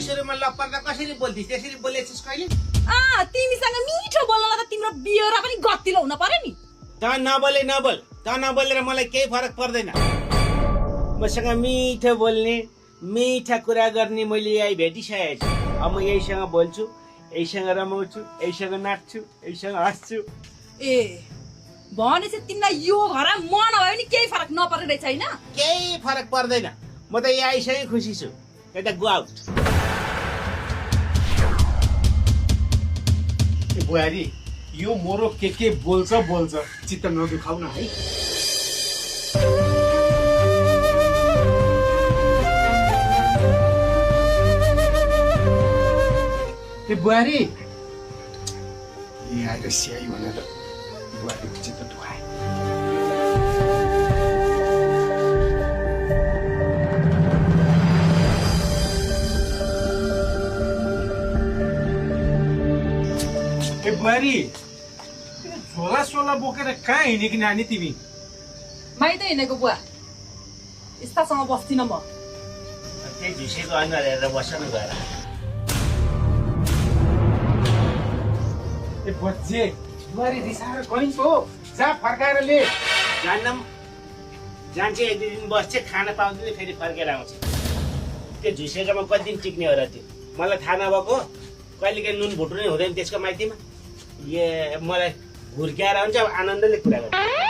सुरुमा लप्परदा कसरी बोल्थिस् त्यसरी बोलेछस् कहिले तिमीसँग मिठो बोल्नलाई त तिम्रो बिहोरा पनि गतिलो हुन पर्यो नि त नबोलेर मलाई केही फरक पर्दैन मसँग मिठो बोल्ने मिठा कुरा गर्ने मैले यही भेटिसकेको छु अब म यहीसँग बोल्छु यहीसँग रमाउँछु यहीसँग नाच्छु यहीसँग हाँस्छु ए भनेपछि तिमीलाई यो घर म नभए पनि केही फरक नपर्ने रहेछ होइन केही फरक पर्दैन म त यहीसँगै खुसी छु यता गो आउट बुहारी यो मोरो के बोल्छ चित्त नदुखाउ न है ए बुहारी यहाँ स्याही भनेर बुहारीको चित्त दुखाए ए बुहारी झोला बोकेर कहाँ हिँडेकी नानी तिमी माइत हिँडेको बुवा यस्तासँग बस्दिन म त्यही झुसेको अनुहार हेरेर बस्नु गएर ए बच्चे बुहारी रिसाएर गइन्छ हो जा फर्काएर ले जान्छ एक दुई दिन बस्छ खाना पाउँदैन फेरि फर्केर आउँछ त्यो झुसेकोमा कति दिन टिक्ने हो र त्यो मलाई थाहा नभएको कहिलेकाहीँ नुन भुट्नु नै हुँदैन त्यसको माइतीमा ए मलाई हुर्क्याएर हुन्छ अब आनन्दले कुरा गर्छ